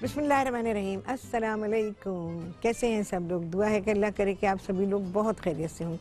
बिस्मिल्लाहिर्रहमानिर्रहीम। अस्सलाम वालेकुम। कैसे हैं सब लोग? दुआ है कि अल्लाह करे कि आप सभी लोग बहुत खैरियत से हों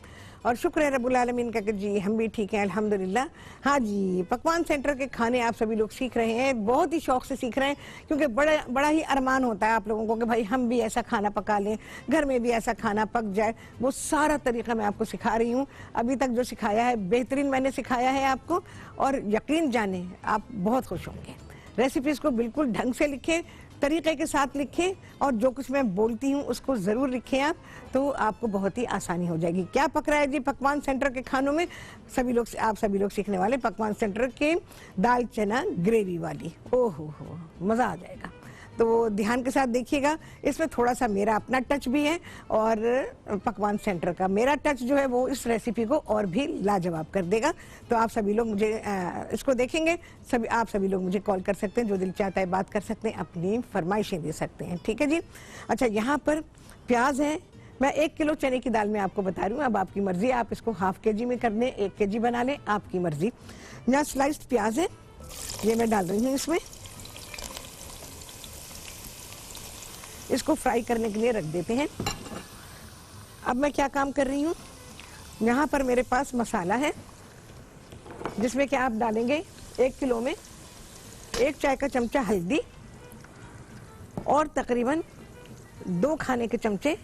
और शुक्र है रब्बुल आलमीन का कि जी हम भी ठीक हैं अल्हम्दुलिल्लाह। हाँ जी, पकवान सेंटर के खाने आप सभी लोग सीख रहे हैं, बहुत ही शौक से सीख रहे हैं क्योंकि बड़ा ही अरमान होता है आप लोगों को कि भाई हम भी ऐसा खाना पका लें, घर में भी ऐसा खाना पक जाए। वो सारा तरीका मैं आपको सिखा रही हूँ। अभी तक जो सिखाया है बेहतरीन मैंने सिखाया है आपको, और यकीन जाने आप बहुत खुश होंगे। रेसिपीज़ को बिल्कुल ढंग से लिखें, तरीके के साथ लिखें, और जो कुछ मैं बोलती हूँ उसको ज़रूर लिखें आप, तो आपको बहुत ही आसानी हो जाएगी। क्या पक रहा है जी पकवान सेंटर के खानों में? आप सभी लोग सीखने वाले पकवान सेंटर के दाल चना ग्रेवी वाली। ओहो हो, मज़ा आ जाएगा। तो ध्यान के साथ देखिएगा। इसमें थोड़ा सा मेरा अपना टच भी है और पकवान सेंटर का मेरा टच जो है वो इस रेसिपी को और भी लाजवाब कर देगा। तो आप सभी लोग मुझे इसको देखेंगे, आप सभी लोग मुझे कॉल कर सकते हैं, जो दिल चाहता है बात कर सकते हैं, अपनी फरमाइशें दे सकते हैं। ठीक है जी। अच्छा, यहाँ पर प्याज है। मैं 1 किलो चने की दाल में आपको बता रही हूँ, अब आपकी मर्जी, आप इसको हाफ के जी में कर लें, 1 केजी बना लें, आपकी मर्जी। यहाँ स्लाइस्ड प्याज है, ये मैं डाल रही हूँ इसमें। इसको फ्राई करने के लिए रख देते हैं। अब मैं क्या काम कर रही हूँ, यहाँ पर मेरे पास मसाला है जिसमें क्या आप डालेंगे 1 किलो में 1 चाय का चमचा हल्दी और तकरीबन 2 खाने के चमचे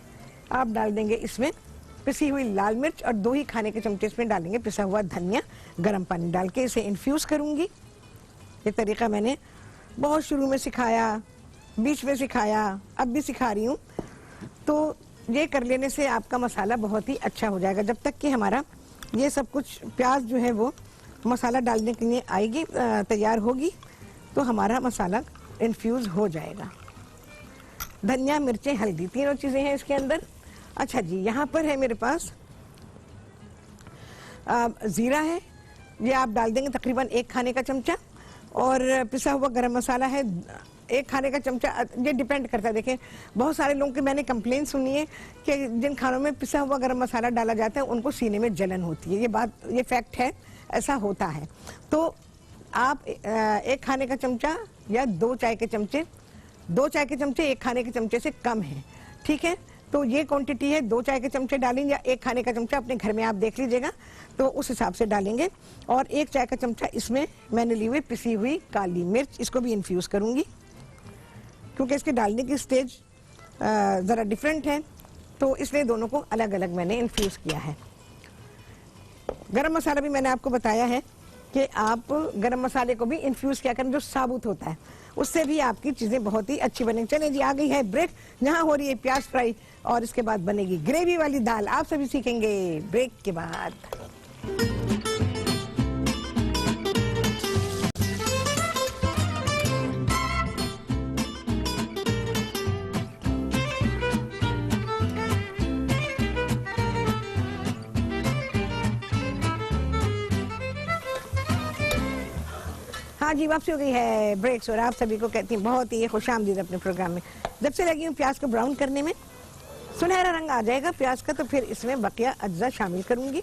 आप डाल देंगे इसमें पिसी हुई लाल मिर्च, और 2 ही खाने के चमचे इसमें डालेंगे पिसा हुआ धनिया। गर्म पानी डाल के इसे इन्फ्यूज़ करूँगी। ये तरीका मैंने बहुत शुरू में सिखाया, बीच में सिखाया, अब भी सिखा रही हूँ। तो ये कर लेने से आपका मसाला बहुत ही अच्छा हो जाएगा। जब तक कि हमारा ये सब कुछ प्याज जो है वो मसाला डालने के लिए आएगी, तैयार होगी, तो हमारा मसाला इन्फ्यूज़ हो जाएगा। धनिया, मिर्चें, हल्दी, तीनों चीज़ें हैं इसके अंदर। अच्छा जी, यहाँ पर है मेरे पास ज़ीरा है, ये आप डाल देंगे तकरीबन 1 खाने का चमचा, और पिसा हुआ गरम मसाला है 1 खाने का चमचा। ये डिपेंड करता है। देखें, बहुत सारे लोगों की मैंने कंप्लेन सुनी है कि जिन खानों में पिसा हुआ गरम मसाला डाला जाता है उनको सीने में जलन होती है। ये फैक्ट है, ऐसा होता है। तो आप 1 खाने का चमचा या 2 चाय के चमचे, 2 चाय के चमचे 1 खाने के चमचे से कम है, ठीक है। तो ये क्वांटिटी है, 2 चाय के चमचे डालेंगे या 1 खाने का चमचा, अपने घर में आप देख लीजिएगा, तो उस हिसाब से डालेंगे। और 1 चाय का चमचा इसमें मैंने ली हुई पिसी हुई काली मिर्च, इसको भी इन्फ्यूज़ करूँगी क्योंकि इसके डालने की स्टेज ज़रा डिफरेंट है, तो इसलिए दोनों को अलग अलग मैंने इन्फ्यूज़ किया है। गरम मसाला भी मैंने आपको बताया है कि आप गरम मसाले को भी इन्फ्यूज़ क्या करें, जो साबुत होता है, उससे भी आपकी चीज़ें बहुत ही अच्छी बनेंगी। चलिए जी, आ गई है ब्रेक। यहाँ हो रही है प्याज फ्राई और इसके बाद बनेगी ग्रेवी वाली दाल। आप सभी सीखेंगे ब्रेक के बाद। हाँ जी, वापसी हो गई है ब्रेक्स, और आप सभी को कहती हैं बहुत ही खुशामदीद अपने प्रोग्राम में। जब से लगी हूँ प्याज को ब्राउन करने में, सुनहरा रंग आ जाएगा प्याज का, तो फिर इसमें बकिया अज्जा शामिल करूँगी।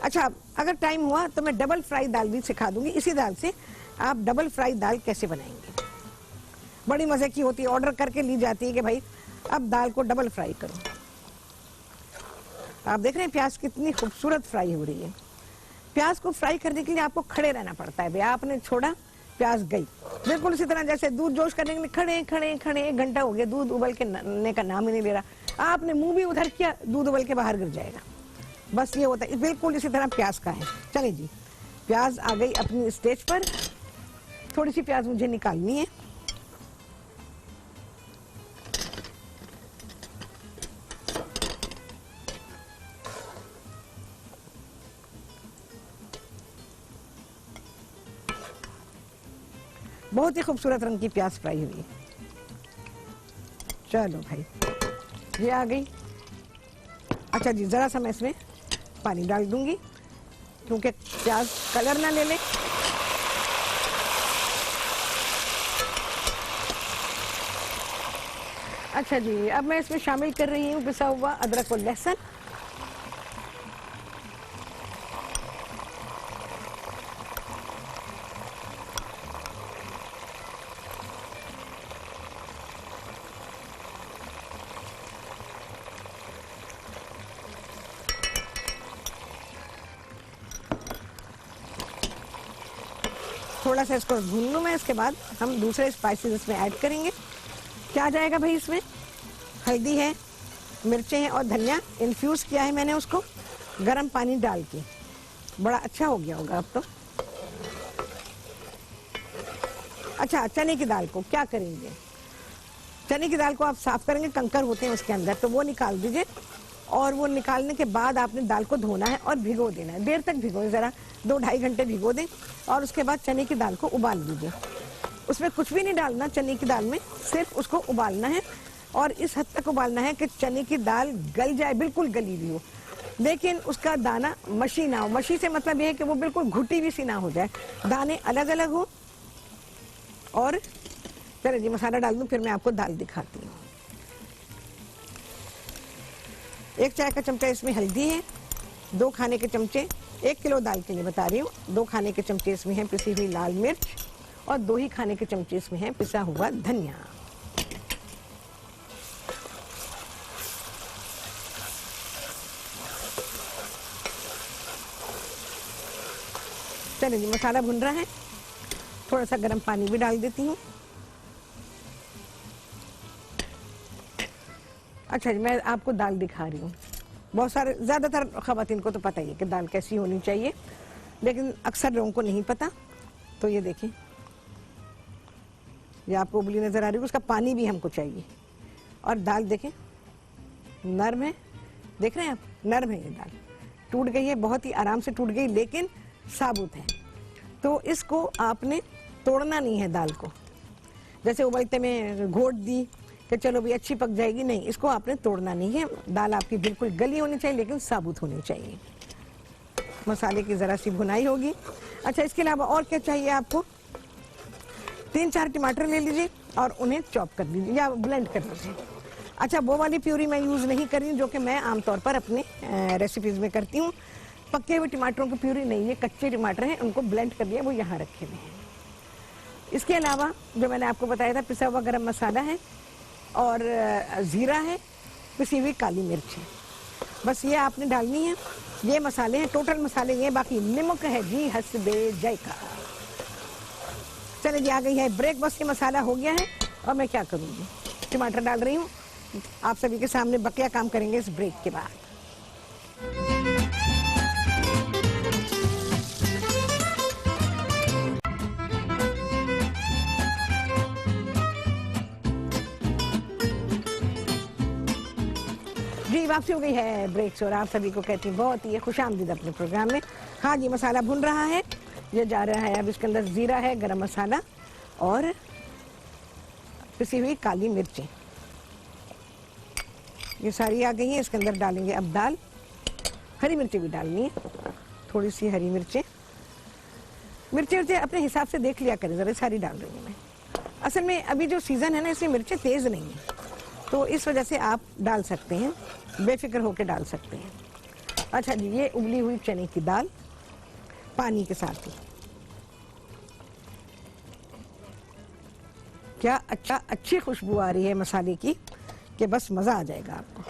अच्छा, अगर टाइम हुआ तो मैं डबल फ्राई दाल भी सिखा दूँगी। इसी दाल से आप डबल फ्राई दाल कैसे बनाएंगे, बड़ी मज़े की होती है, ऑर्डर करके ली जाती है कि भाई अब दाल को डबल फ्राई करो। आप देख रहे हैं प्याज कितनी खूबसूरत फ्राई हो रही है। प्याज को फ्राई करने के लिए आपको खड़े रहना पड़ता है। भाई आपने छोड़ा, प्याज गई। बिल्कुल इसी तरह जैसे दूध जोश करने के लिए खड़े खड़े खड़े 1 घंटा हो गया, दूध उबल के नने का नाम ही नहीं ले रहा। आपने मुंह भी उधर किया, दूध उबल के बाहर गिर जाएगा। बस ये होता है, बिल्कुल इसी तरह प्याज का है। चलिए जी, प्याज आ गई अपनी स्टेज पर। थोड़ी सी प्याज मुझे निकालनी है। बहुत ही खूबसूरत रंग की प्याज फ्राई हुई है। चलो भाई, ये आ गई। अच्छा जी, ज़रा सा मैं इसमें पानी डाल दूंगी क्योंकि प्याज कलर ना ले ले। अच्छा जी, अब मैं इसमें शामिल कर रही हूँ पिसा हुआ अदरक और लहसुन। थोड़ा सा इसको भून लूँ मैं। इसके बाद हम दूसरे स्पाइसेस इसमें ऐड करेंगे। क्या जाएगा भाई इसमें? हल्दी है, मिर्चें हैं और धनिया इन्फ्यूज़ किया है मैंने उसको गर्म पानी डाल के। बड़ा अच्छा हो गया होगा अब तो। अच्छा, चने की दाल को क्या करेंगे? चने की दाल को आप साफ करेंगे, कंकर होते हैं उसके अंदर, तो वो निकाल दीजिए। और वो निकालने के बाद आपने दाल को धोना है और भिगो देना है। देर तक भिगोएं, ज़रा 2-2.5 घंटे भिगो दें। और उसके बाद चने की दाल को उबाल दीजिए। उसमें कुछ भी नहीं डालना चने की दाल में, सिर्फ उसको उबालना है। और इस हद तक उबालना है कि चने की दाल गल जाए, बिल्कुल गली हुई हो, लेकिन उसका दाना मशी ना हो। मशी से मतलब ये है कि वो बिल्कुल घुटी हुई सी ना हो जाए, दाने अलग अलग हो। और चलिए जी मसाला डाल दूं, फिर मैं आपको दाल दिखाती हूँ। 1 चाय का चमचा इसमें हल्दी है, 2 खाने के चमचे, 1 किलो दाल के लिए बता रही हूँ, 2 खाने के चमचे इसमें है पिसी हुई लाल मिर्च और 2 ही खाने के चमचे इसमें है पिसा हुआ धनिया। चलिए जी मसाला भुन रहा है, थोड़ा सा गर्म पानी भी डाल देती हूँ। अच्छा जी, मैं आपको दाल दिखा रही हूँ। बहुत सारे ज़्यादातर ख़वातीन को तो पता ही है कि दाल कैसी होनी चाहिए, लेकिन अक्सर लोगों को नहीं पता। तो ये देखिए, ये आपको उबली नज़र आ रही है, उसका पानी भी हमको चाहिए। और दाल देखें नरम है, देख रहे हैं आप, नरम है ये दाल, टूट गई है, बहुत ही आराम से टूट गई, लेकिन साबुत है। तो इसको आपने तोड़ना नहीं है दाल को, जैसे उबलते में घोट दी कि चलो भी अच्छी पक जाएगी, नहीं, इसको आपने तोड़ना नहीं है। दाल आपकी बिल्कुल गली होनी चाहिए, लेकिन साबुत होनी चाहिए। मसाले की ज़रा सी भुनाई होगी। अच्छा, इसके अलावा और क्या चाहिए आपको? 3-4 टमाटर ले लीजिए और उन्हें चॉप कर लीजिए या ब्लेंड कर लीजिए। अच्छा, वो वाली प्यूरी मैं यूज़ नहीं कर रही हूँ जो कि मैं आमतौर पर अपने रेसिपीज़ में करती हूँ। पके हुए टमाटरों की प्यूरी नहीं, ये कच्चे टमाटर हैं, उनको ब्लेंड कर दिया, वो यहाँ रखे हुए हैं। इसके अलावा जो मैंने आपको बताया था, पिसा हुआ गरम मसाला है और ज़ीरा है, पिसी हुई काली मिर्च है, बस ये आपने डालनी है। ये मसाले हैं, टोटल मसाले ये, बाकी नमक है जी हस्बे जायका। चले जी, आ गई है ब्रेक, बस ये मसाला हो गया है। और मैं क्या करूँगी, टमाटर डाल रही हूँ। आप सभी के सामने बकिया काम करेंगे इस ब्रेक के बाद। जी, वापसी हो गई है ब्रेक से और आप सभी को कहती हूँ बहुत ही खुशामदीद अपने प्रोग्राम में। हाँ जी, मसाला भुन रहा है, ये जा रहा है अब इसके अंदर ज़ीरा है, गरम मसाला और पिसी हुई काली मिर्चें, ये सारी आ गई हैं। इसके अंदर डालेंगे अब दाल, हरी मिर्चें भी डालनी है, थोड़ी सी हरी मिर्चें। मिर्चें अपने हिसाब से देख लिया करें, ज़रा सारी डाल रही हूँ मैं। असल में अभी जो सीज़न है ना, इसमें मिर्चें तेज़ नहीं है, तो इस वजह से आप डाल सकते हैं, बेफिक्र होकर डाल सकते हैं। अच्छा जी, ये उबली हुई चने की दाल पानी के साथ ही, क्या अच्छी खुशबू आ रही है मसाले की कि बस मज़ा आ जाएगा आपको।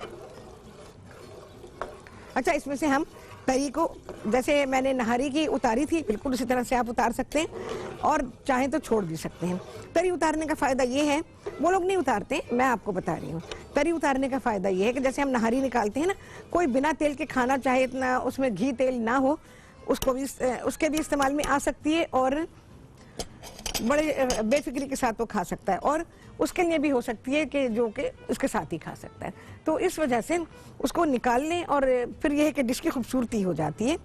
अच्छा, इसमें से हम तरी को, जैसे मैंने नहारी की उतारी थी, बिल्कुल उसी तरह से आप उतार सकते हैं और चाहें तो छोड़ भी सकते हैं। तरी उतारने का फ़ायदा ये है, वो लोग नहीं उतारते, मैं आपको बता रही हूँ। तरी उतारने का फ़ायदा ये है कि जैसे हम नहारी निकालते हैं ना, कोई बिना तेल के खाना चाहे, इतना उसमें घी तेल ना हो, उसको भी, उसके भी इस्तेमाल में आ सकती है और बड़े बेफिक्री के साथ वो खा सकता है। और उसके लिए भी हो सकती है कि जो कि उसके साथ ही खा सकता है। तो इस वजह से उसको निकाल लें और फिर यह है कि डिश की खूबसूरती हो जाती है।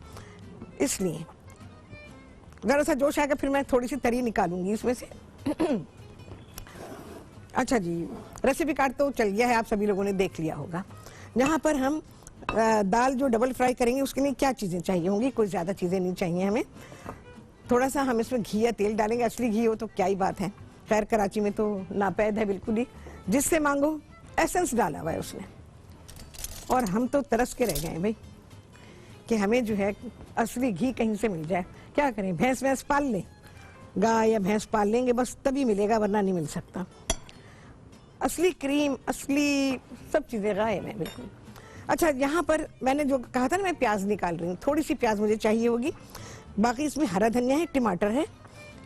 इसलिए ज़रा सा जोश आएगा, फिर मैं थोड़ी सी तरी निकालूंगी इसमें से। अच्छा जी, रेसिपी कार्ड तो चल गया है, आप सभी लोगों ने देख लिया होगा। यहाँ पर हम दाल जो डबल फ्राई करेंगे उसके लिए क्या चीज़ें चाहिए होंगी, कोई ज़्यादा चीज़ें नहीं चाहिए हमें। थोड़ा सा हम इसमें घी या तेल डालेंगे, असली घी हो तो क्या ही बात है, खैर कराची में तो नापैद है बिल्कुल ही, जिससे मांगो एसेंस डाला हुआ है उसने। और हम तो तरस के रह गए भाई कि हमें जो है असली घी कहीं से मिल जाए। क्या करें, भैंस पाल लें, गाय या भैंस पाल लेंगे बस, तभी मिलेगा, वरना नहीं मिल सकता। असली क्रीम, असली सब चीज़ें गायब हैं बिल्कुल। अच्छा, यहाँ पर मैंने जो कहा था ना, मैं प्याज निकाल रही हूँ, थोड़ी सी प्याज मुझे चाहिए होगी। बाकी इसमें हरा धनिया है, टमाटर है,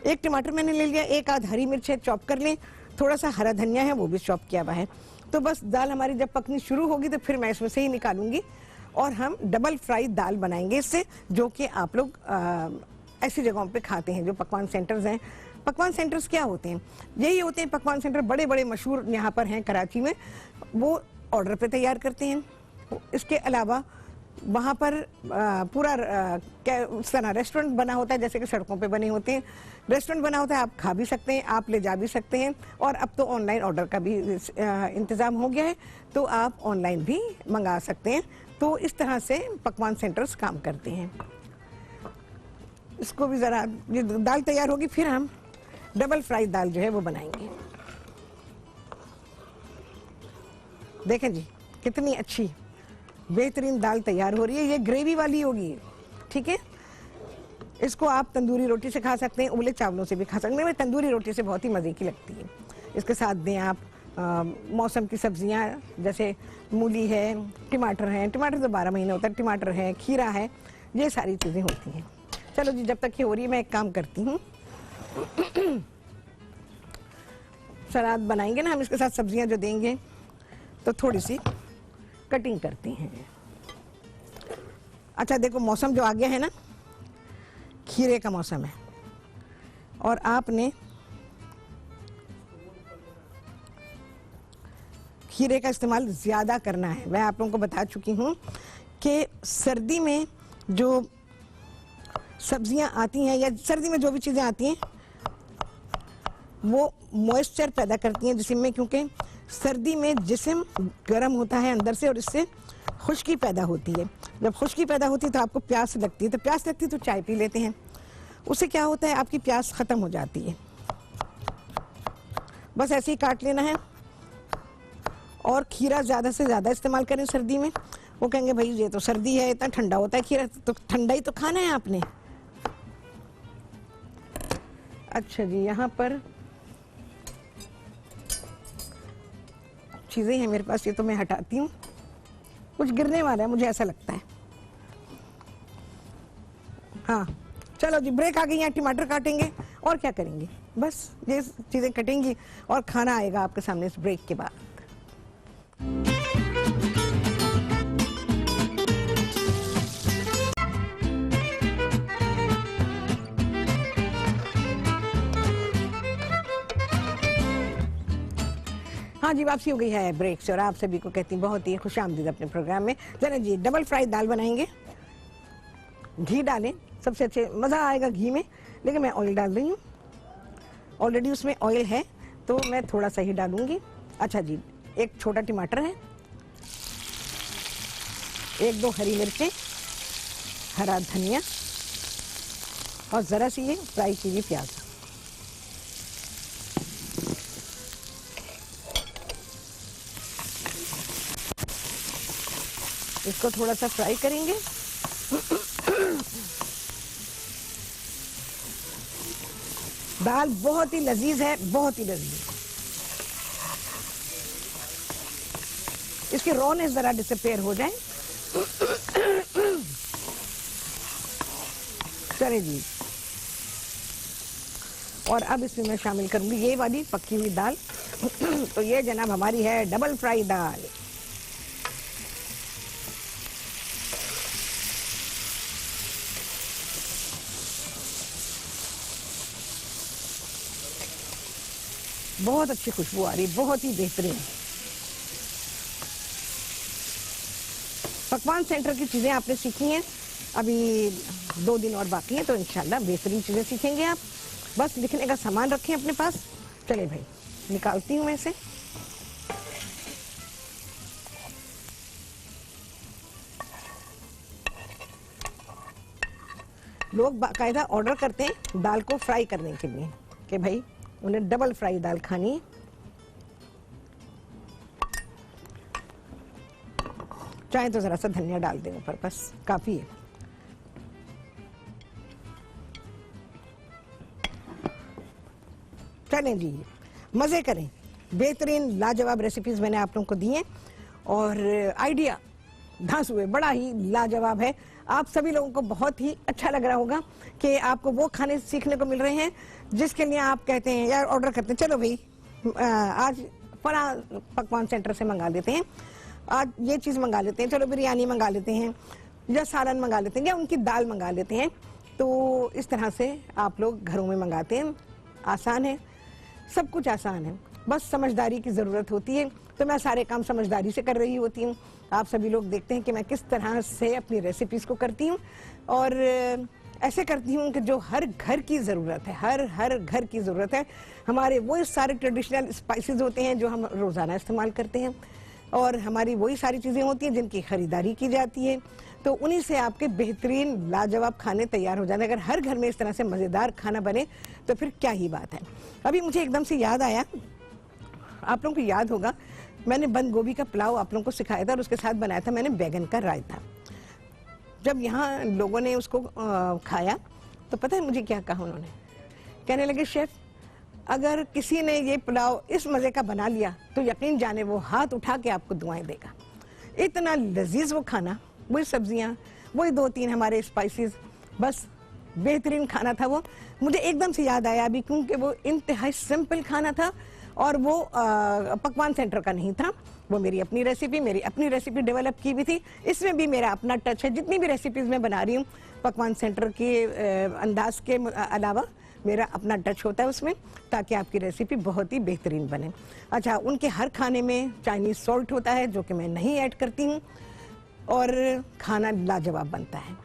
एक टमाटर मैंने ले लिया, एक आध हरी मिर्च है चॉप कर लें, थोड़ा सा हरा धनिया है वो भी चॉप किया हुआ है। तो बस दाल हमारी जब पकनी शुरू होगी तो फिर मैं इसमें से ही निकालूंगी और हम डबल फ्राई दाल बनाएंगे इससे, जो कि आप लोग ऐसी जगहों पे खाते हैं जो पकवान सेंटर्स हैं। पकवान सेंटर्स क्या होते हैं? यही होते हैं पकवान सेंटर, बड़े बड़े मशहूर यहाँ पर हैं कराची में, वो ऑर्डर पे तैयार करते हैं। इसके अलावा वहाँ पर पूरा इस तरह रेस्टोरेंट बना होता है, जैसे कि सड़कों पे बने होते हैं रेस्टोरेंट बना होता है, आप खा भी सकते हैं, आप ले जा भी सकते हैं। और अब तो ऑनलाइन ऑर्डर का भी इंतज़ाम हो गया है, तो आप ऑनलाइन भी मंगा सकते हैं। तो इस तरह से पकवान सेंटर्स काम करते हैं। इसको भी ज़रा, ये दाल तैयार होगी फिर हम डबल फ्राई दाल जो है वो बनाएंगे। देखें जी कितनी अच्छी बेहतरीन दाल तैयार हो रही है। ये ग्रेवी वाली होगी, ठीक है। इसको आप तंदूरी रोटी से खा सकते हैं, उबले चावलों से भी खा सकते हैं। तंदूरी रोटी से बहुत ही मज़े की लगती है। इसके साथ दें आप मौसम की सब्जियां, जैसे मूली है, टमाटर है, टमाटर तो 12 महीने होता है, टमाटर है, खीरा है, ये सारी चीज़ें होती हैं। चलो जी, जब तक ये हो रही है मैं एक काम करती हूँ। सलाद बनाएंगे ना हम, इसके साथ सब्जियां जो देंगे, तो थोड़ी सी कटिंग करते हैं। अच्छा देखो, मौसम जो आ गया है ना, खीरे का मौसम है, और आपने खीरे का इस्तेमाल ज़्यादा करना है। मैं आप लोगों को बता चुकी हूँ कि सर्दी में जो सब्जियां आती हैं या सर्दी में जो भी चीज़ें आती हैं वो मॉइस्चर पैदा करती हैं जिस्म में, क्योंकि सर्दी में जिस्म गर्म होता है अंदर से और इससे खुश्की पैदा होती है। जब खुश्की पैदा होती है तो आपको प्यास लगती है, तो प्यास लगती है तो चाय पी लेते हैं, उससे क्या होता है आपकी प्यास ख़त्म हो जाती है। बस ऐसे ही काट लेना है। और खीरा ज़्यादा से ज़्यादा इस्तेमाल करें सर्दी में। वो कहेंगे भाई ये तो सर्दी है, इतना ठंडा होता है खीरा, तो ठंडा ही तो खाना है आपने। अच्छा जी, यहाँ पर चीज़ें हैं मेरे पास, ये तो मैं हटाती हूँ, कुछ गिरने वाला है मुझे ऐसा लगता है। हाँ चलो जी, ब्रेक आ गई है, टमाटर काटेंगे और क्या करेंगे, बस ये चीज़ें कटेंगी और खाना आएगा आपके सामने इस ब्रेक के बाद। हाँ जी, वापसी हो गई है ब्रेक से और आप सभी को कहती बहुत ही खुशामदीद अपने प्रोग्राम में। जरा जी, डबल फ्राई दाल बनाएंगे। घी डालें, सबसे अच्छे मज़ा आएगा घी में, लेकिन मैं ऑयल डाल रही हूँ, ऑलरेडी उसमें ऑयल है तो मैं थोड़ा सा ही डालूंगी। अच्छा जी, एक छोटा टमाटर है, 1-2 हरी मिर्चें, हरा धनिया और ज़रा सी ये फ्राई की हुई प्याज। इसको थोड़ा सा फ्राई करेंगे। दाल बहुत ही लजीज है, बहुत ही लजीज। इसकी रॉनेस जरा डिसअपीयर हो जाए। चलिए जी, और अब इसमें मैं शामिल करूंगी ये वाली पकी हुई दाल। तो ये जनाब हमारी है डबल फ्राई दाल। बहुत अच्छी खुशबू आ रही, बहुत ही बेहतरीन। पकवान सेंटर की चीज़ें आपने सीखी हैं, अभी 2 दिन और बाकी हैं, तो इंशाल्लाह बेहतरीन चीज़ें सीखेंगे आप। बस लिखने का सामान रखें अपने पास। चले भाई, निकालती हूँ मैं इसे। लोग बाकायदा ऑर्डर करते हैं दाल को फ्राई करने के लिए कि भाई उन्हें डबल फ्राई दाल खानी है। चाहे तो जरा सा धनिया डाल दें ऊपर, बस काफी है। चलें जी, मजे करें। बेहतरीन लाजवाब रेसिपीज मैंने आप लोगों को दी हैं और आइडिया धांसू है, बड़ा ही लाजवाब है। आप सभी लोगों को बहुत ही अच्छा लग रहा होगा कि आपको वो खाने सीखने को मिल रहे हैं जिसके लिए आप कहते हैं यार ऑर्डर करते हैं, चलो भाई आज फला पकवान सेंटर से मंगा लेते हैं, आज ये चीज़ मंगा लेते हैं, चलो बिरयानी मंगा लेते हैं या सालन मंगा लेते हैं या उनकी दाल मंगा लेते हैं। तो इस तरह से आप लोग घरों में मंगाते हैं। आसान है, सब कुछ आसान है, बस समझदारी की ज़रूरत होती है। तो मैं सारे काम समझदारी से कर रही होती हूँ। आप सभी लोग देखते हैं कि मैं किस तरह से अपनी रेसिपीज़ को करती हूँ और ऐसे करती हूँ कि जो हर घर की ज़रूरत है, हर घर की ज़रूरत है। हमारे वही सारे ट्रेडिशनल स्पाइसेस होते हैं जो हम रोज़ाना इस्तेमाल करते हैं और हमारी वही सारी चीज़ें होती हैं जिनकी ख़रीदारी की जाती है। तो उन्हीं से आपके बेहतरीन लाजवाब खाने तैयार हो जाते हैं। अगर हर घर में इस तरह से मज़ेदार खाना बने तो फिर क्या ही बात है। अभी मुझे एकदम से याद आया, आप लोगों को याद होगा मैंने बंद गोभी का पुलाव आप लोगों को सिखाया था और उसके साथ बनाया था मैंने बैगन का रायता। जब यहाँ लोगों ने उसको खाया तो पता है मुझे क्या कहा उन्होंने, कहने लगे शेफ़ अगर किसी ने ये पुलाव इस मज़े का बना लिया तो यकीन जाने वो हाथ उठा के आपको दुआएं देगा। इतना लजीज वो खाना, वही सब्जियाँ, वही 2-3 हमारे स्पाइसेस, बस बेहतरीन खाना था वो। मुझे एकदम से याद आया अभी क्योंकि वो इंतहाई सिंपल खाना था और वो पकवान सेंटर का नहीं था, वो मेरी अपनी रेसिपी डेवलप की भी थी। इसमें भी मेरा अपना टच है। जितनी भी रेसिपीज़ मैं बना रही हूँ पकवान सेंटर के अंदाज के अलावा मेरा अपना टच होता है उसमें, ताकि आपकी रेसिपी बहुत ही बेहतरीन बने। अच्छा, उनके हर खाने में चाइनीज़ सॉल्ट होता है जो कि मैं नहीं ऐड करती हूँ और खाना लाजवाब बनता है।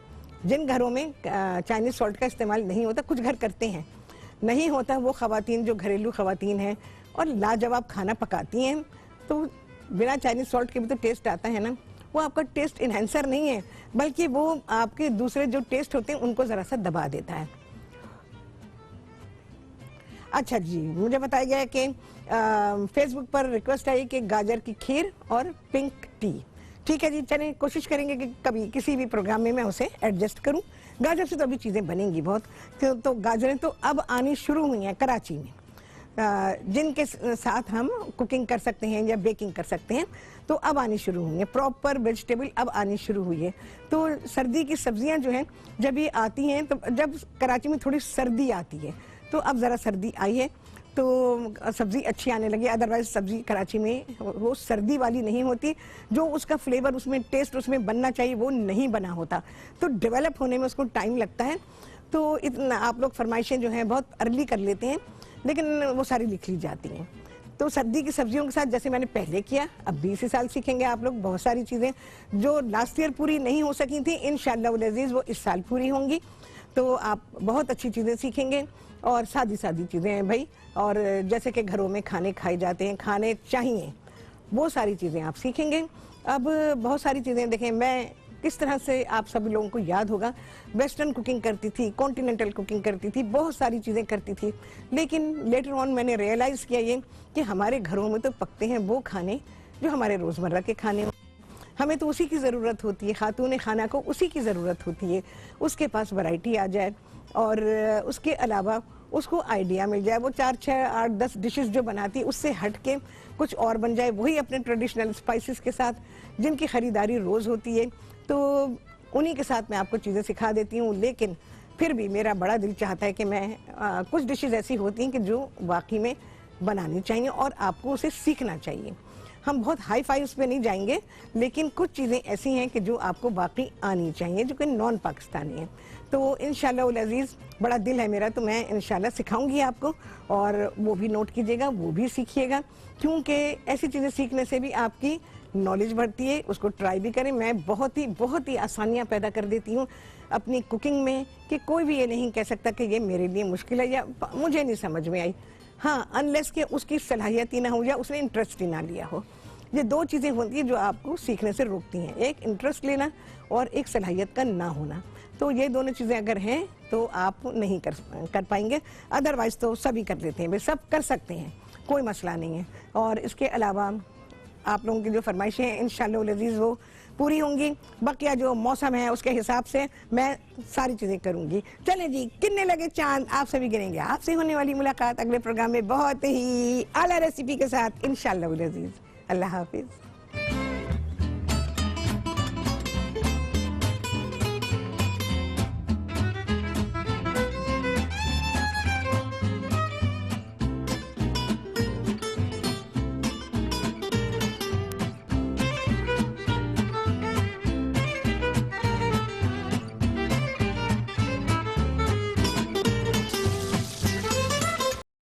जिन घरों में चाइनीज़ सॉल्ट का इस्तेमाल नहीं होता, कुछ घर करते हैं, नहीं होता, वो ख़वातीन जो घरेलू ख़वातीन हैं और लाजवाब खाना पकाती हैं, तो बिना चाइनीज़ सॉल्ट के भी तो टेस्ट आता है ना। वो आपका टेस्ट इन्हेंसर नहीं है बल्कि वो आपके दूसरे जो टेस्ट होते हैं उनको ज़रा सा दबा देता है। अच्छा जी, मुझे बताया गया है कि फेसबुक पर रिक्वेस्ट आई कि गाजर की खीर और पिंक टी। ठीक है जी, चलें कोशिश करेंगे कि कभी किसी भी प्रोग्राम में मैं उसे एडजस्ट करूं। गाजर से तो अभी चीज़ें बनेंगी बहुत, तो गाजरें तो अब आनी शुरू हुई हैं कराची में, जिनके साथ हम कुकिंग कर सकते हैं या बेकिंग कर सकते हैं, तो अब आनी शुरू हुई है। प्रॉपर वेजिटेबल अब आनी शुरू हुई है। तो सर्दी की सब्जियां जो हैं जब ये आती हैं, तो जब कराची में थोड़ी सर्दी आती है तो अब ज़रा सर्दी आई है तो सब्ज़ी अच्छी आने लगी। अदरवाइज़ सब्ज़ी कराची में वो सर्दी वाली नहीं होती, जो उसका फ्लेवर उसमें टेस्ट उसमें बनना चाहिए वो नहीं बना होता, तो डेवलप होने में उसको टाइम लगता है। तो इतना आप लोग फरमाइशें जो हैं बहुत अर्ली कर लेते हैं, लेकिन वो सारी लिख ली जाती हैं। तो सर्दी की सब्जियों के साथ जैसे मैंने पहले किया, अब भी इसी साल सीखेंगे आप लोग। बहुत सारी चीज़ें जो लास्ट ईयर पूरी नहीं हो सकी थी, इंशाअल्लाह उल अज़ीज़ वो इस साल पूरी होंगी। तो आप बहुत अच्छी चीज़ें सीखेंगे और सादी चीज़ें हैं भाई, और जैसे कि घरों में खाने खाए जाते हैं, खाने चाहिए, वो सारी चीज़ें आप सीखेंगे। अब बहुत सारी चीज़ें देखें, मैं किस तरह से आप सभी लोगों को याद होगा वेस्टर्न कुकिंग करती थी, कॉन्टिनेंटल कुकिंग करती थी, बहुत सारी चीज़ें करती थी, लेकिन लेटर ऑन मैंने रियलाइज़ किया ये कि हमारे घरों में तो पकते हैं वो खाने जो हमारे रोज़मर्रा के खाने, हमें तो उसी की ज़रूरत होती है, खातून खाना को उसी की ज़रूरत होती है, उसके पास वैरायटी आ जाए और उसके अलावा उसको आइडिया मिल जाए, वो 4, 6, 8, 10 डिशेस जो बनाती है उससे हट के कुछ और बन जाए, वही अपने ट्रेडिशनल स्पाइसेस के साथ जिनकी ख़रीदारी रोज़ होती है। तो उन्हीं के साथ मैं आपको चीज़ें सिखा देती हूँ, लेकिन फिर भी मेरा बड़ा दिल चाहता है कि मैं कुछ डिशेस ऐसी होती हैं कि जो वाकई में बनानी चाहिए और आपको उसे सीखना चाहिए। हम बहुत हाई फाई उस पर नहीं जाएंगे, लेकिन कुछ चीज़ें ऐसी हैं कि जो आपको वाकई आनी चाहिए, जो कि नॉन पाकिस्तानी है। तो इंशाअल्लाह उल अज़ीज़ बड़ा दिल है मेरा, तो मैं इंशाअल्लाह सिखाऊंगी आपको, और वो भी नोट कीजिएगा, वो भी सीखिएगा, क्योंकि ऐसी चीज़ें सीखने से भी आपकी नॉलेज बढ़ती है। उसको ट्राई भी करें। मैं बहुत ही आसानियाँ पैदा कर देती हूँ अपनी कुकिंग में कि कोई भी ये नहीं कह सकता कि ये मेरे लिए मुश्किल है या मुझे नहीं समझ में आई। हाँ, अनलेस कि उसकी सलाहियत ही ना हो या उसने इंटरेस्ट ही ना लिया हो। ये 2 चीज़ें होती हैं जो आपको सीखने से रोकती हैं, एक इंटरेस्ट लेना और एक सलाहियत का ना होना। तो ये दोनों चीज़ें अगर हैं तो आप नहीं कर पाएंगे, अदरवाइज़ तो सभी कर लेते हैं, वे सब कर सकते हैं, कोई मसला नहीं है। और इसके अलावा आप लोगों की जो फरमाइशें हैं इंशाअल्लाह उल अज़ीज़ वो पूरी होंगी। बकिया जो मौसम है उसके हिसाब से मैं सारी चीज़ें करूँगी। चलें जी, कितने लगे चांद आप सभी गिनेंगे। आपसे होने वाली मुलाकात अगले प्रोग्राम में बहुत ही आला रेसिपी के साथ इंशाअल्लाह उल अज़ीज़। अल्लाह हाफिज़।